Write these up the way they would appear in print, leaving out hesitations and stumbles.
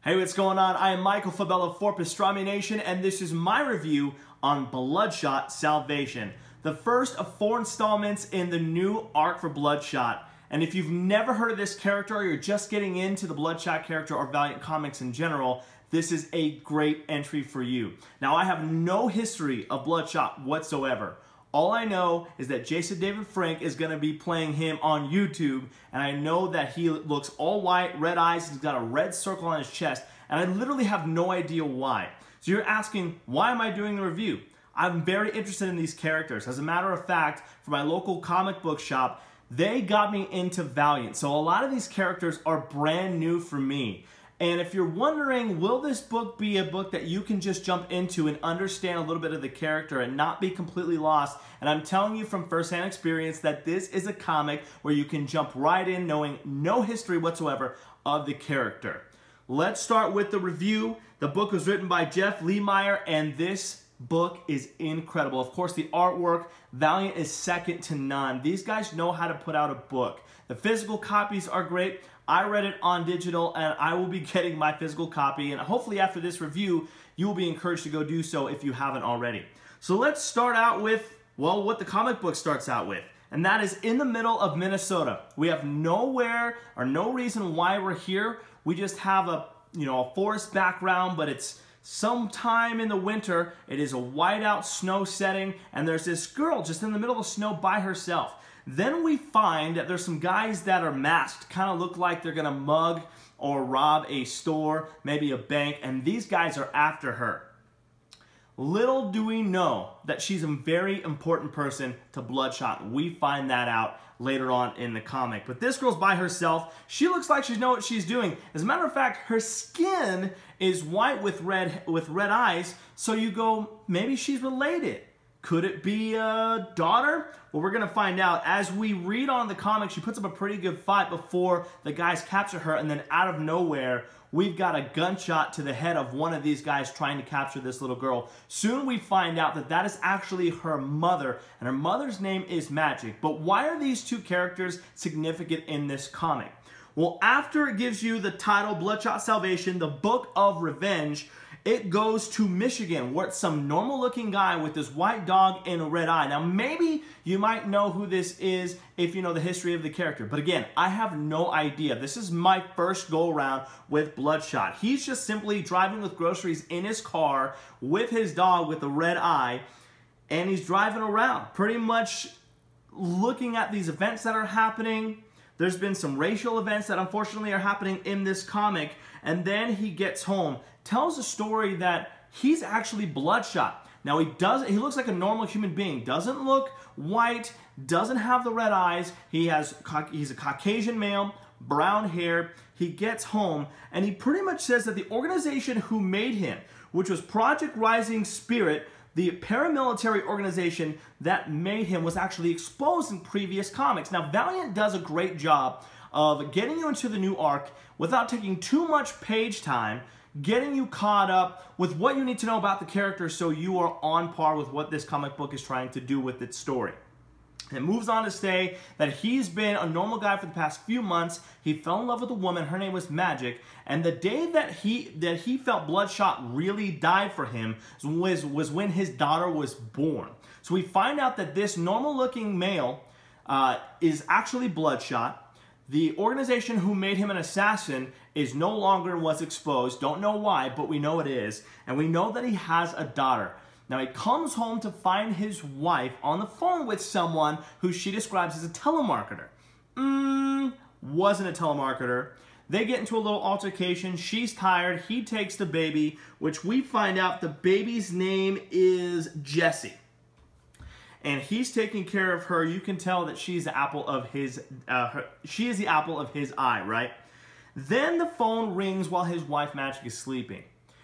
Hey, what's going on? I am Mychal Fabella for Pastrami Nation, and this is my review on Bloodshot Salvation, the first of 4 installments in the new arc for Bloodshot. And if you've never heard of this character, or you're just getting into the Bloodshot character or Valiant comics in general, this is a great entry for you. Now, I have no history of Bloodshot whatsoever. All I know is that Jason David Frank is going to be playing him on YouTube, and I know that he looks all white, red eyes, he's got a red circle on his chest, and I literally have no idea why. So you're asking, why am I doing the review? I'm very interested in these characters. As a matter of fact, for my local comic book shop, they got me into Valiant. So a lot of these characters are brand new for me. And if you're wondering, will this book be a book that you can just jump into and understand a little bit of the character and not be completely lost? And I'm telling you from firsthand experience that this is a comic where you can jump right in knowing no history whatsoever of the character. Let's start with the review. The book was written by Jeff Lemire, and this book is incredible. Of course, the artwork, Valiant is second to none. These guys know how to put out a book. The physical copies are great. I read it on digital, and I will be getting my physical copy, and hopefully after this review, you will be encouraged to go do so if you haven't already. So let's start out with, well, what the comic book starts out with, and that is in the middle of Minnesota. We have nowhere or no reason why we're here. We just have a forest background, but it's sometime in the winter. It is a whiteout snow setting, and there's this girl just in the middle of the snow by herself. Then we find that there's some guys that are masked, kind of look like they're gonna mug or rob a store, maybe a bank, and these guys are after her. Little do we know that she's a very important person to Bloodshot. We find that out later on in the comic. But this girl's by herself. She looks like she knows what she's doing. As a matter of fact, her skin is white with red eyes, so you go, maybe she's related. Could it be a daughter? Well, we're going to find out. As we read on the comic, she puts up a pretty good fight before the guys capture her, and then out of nowhere, we've got a gunshot to the head of one of these guys trying to capture this little girl. Soon we find out that that is actually her mother, and her mother's name is Magic. But why are these two characters significant in this comic? Well, after it gives you the title, Bloodshot Salvation, the Book of Revenge, it goes to Michigan, where it's some normal-looking guy with this white dog and a red eye. Now, maybe you might know who this is if you know the history of the character. But again, I have no idea. This is my first go-around with Bloodshot. He's just simply driving with groceries in his car with his dog with a red eye, and he's driving around, pretty much looking at these events that are happening. There's been some racial events that unfortunately are happening in this comic, and then he gets home, tells a story that he's actually Bloodshot. Now he looks like a normal human being, doesn't look white, doesn't have the red eyes, he's a Caucasian male, brown hair. He gets home, and he pretty much says that the organization who made him, which was Project Rising Spirit, the paramilitary organization that made him, was actually exposed in previous comics. Now, Valiant does a great job of getting you into the new arc without taking too much page time, getting you caught up with what you need to know about the character so you are on par with what this comic book is trying to do with its story. It moves on to say that he's been a normal guy for the past few months. He fell in love with a woman. Her name was Magic. And the day that he felt Bloodshot really died for him was when his daughter was born. So we find out that this normal-looking male is actually Bloodshot. The organization who made him an assassin is no longer and was exposed. Don't know why, but we know it is. And we know that he has a daughter. Now, he comes home to find his wife on the phone with someone who she describes as a telemarketer. Wasn't a telemarketer. They get into a little altercation. She's tired. He takes the baby, which we find out the baby's name is Jessie. And he's taking care of her. You can tell that she's the apple of his, she is the apple of his eye, right? Then the phone rings while his wife Magic is sleeping.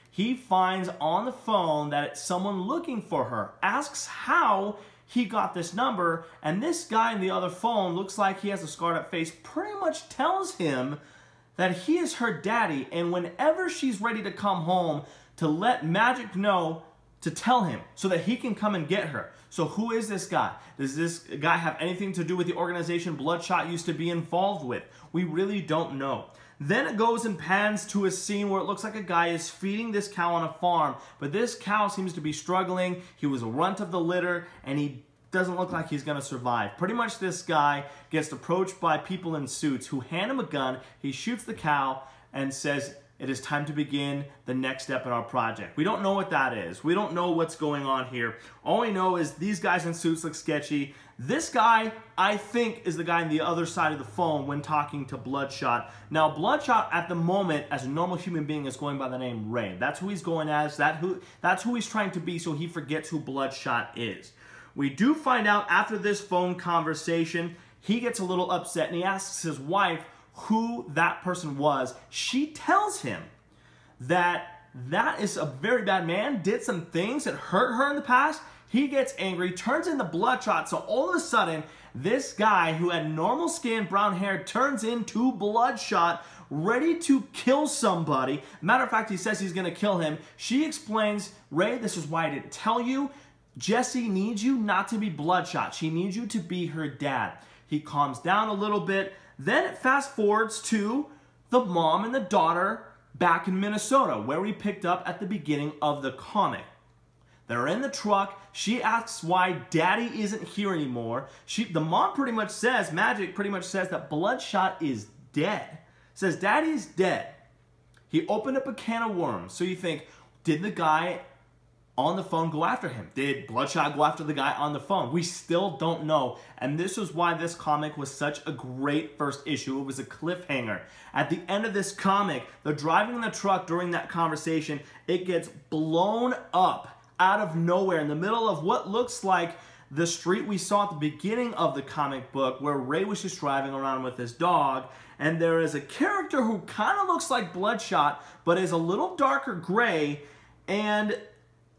He finds on the phone that it's someone looking for her, asks how he got this number, and this guy in the other phone looks like he has a scarred up face, pretty much tells him that he is her daddy, and whenever she's ready to come home, to let Magic know to tell him so that he can come and get her. So who is this guy? Does this guy have anything to do with the organization Bloodshot used to be involved with? We really don't know. Then it goes and pans to a scene where it looks like a guy is feeding this cow on a farm, but this cow seems to be struggling. He was a runt of the litter, and he doesn't look like he's going to survive. Pretty much this guy gets approached by people in suits who hand him a gun. He shoots the cow and says, "It is time to begin the next step in our project." We don't know what that is. We don't know what's going on here. All we know is these guys in suits look sketchy. This guy, I think, is the guy on the other side of the phone when talking to Bloodshot. Now, Bloodshot, at the moment, as a normal human being, is going by the name Ray. That's who he's going as. That's who he's trying to be, so he forgets who Bloodshot is. We do find out after this phone conversation, he gets a little upset, and he asks his wife who that person was. She tells him that is a very bad man, did some things that hurt her in the past. He gets angry, turns into Bloodshot, so all of a sudden, this guy who had normal skin, brown hair, turns into Bloodshot, ready to kill somebody. Matter of fact, he says he's going to kill him. She explains, "Ray, this is why I didn't tell you. Jessie needs you not to be Bloodshot. She needs you to be her dad." He calms down a little bit. Then it fast forwards to the mom and the daughter back in Minnesota, where we picked up at the beginning of the comic. They're in the truck. She asks why Daddy isn't here anymore. The mom pretty much says, Magic pretty much says that Bloodshot is dead. Says Daddy's dead. He opened up a can of worms. So you think, did the guy on the phone go after him? Did Bloodshot go after the guy on the phone? We still don't know. And this is why this comic was such a great first issue. It was a cliffhanger. At the end of this comic, they're driving in the truck during that conversation. It gets blown up out of nowhere in the middle of what looks like the street we saw at the beginning of the comic book, where Ray was just driving around with his dog. And there is a character who kind of looks like Bloodshot, but is a little darker gray. And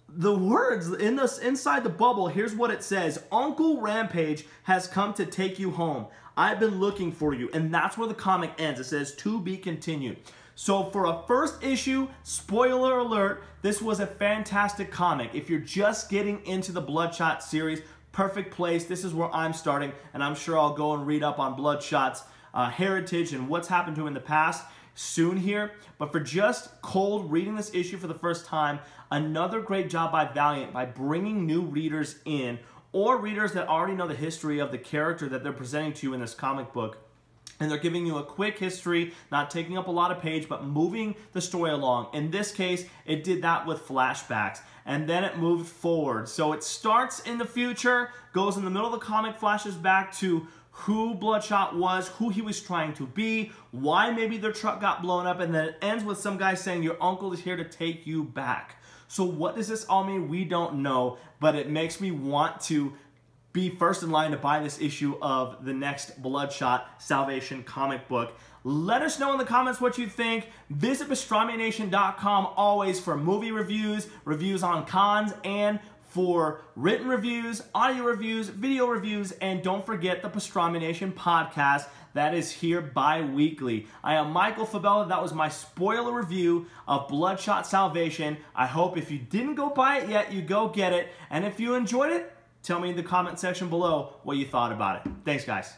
the words inside the bubble, here's what it says: "Uncle Rampage has come to take you home. I've been looking for you." And that's where the comic ends. It says, "To be continued." So for a first issue, spoiler alert, this was a fantastic comic. If you're just getting into the Bloodshot series, perfect place. This is where I'm starting, and I'm sure I'll go and read up on Bloodshot's heritage and what's happened to him in the past soon here. But for just cold reading this issue for the first time, another great job by Valiant by bringing new readers in, or readers that already know the history of the character that they're presenting to you in this comic book. And they're giving you a quick history, not taking up a lot of page, but moving the story along. In this case, it did that with flashbacks, and then it moved forward. So it starts in the future, goes in the middle of the comic, flashes back to who Bloodshot was, who he was trying to be, why maybe their truck got blown up, and then it ends with some guy saying, "Your uncle is here to take you back." So what does this all mean? We don't know, but it makes me want to be first in line to buy this issue of the next Bloodshot Salvation comic book. Let us know in the comments what you think. Visit PastramiNation.com always for movie reviews, reviews on cons, and for written reviews, audio reviews, video reviews, and don't forget the Pastrami Nation podcast that is here bi-weekly. I am Mychal Fabella. That was my spoiler review of Bloodshot Salvation. I hope if you didn't go buy it yet, you go get it. And if you enjoyed it, tell me in the comment section below what you thought about it. Thanks, guys.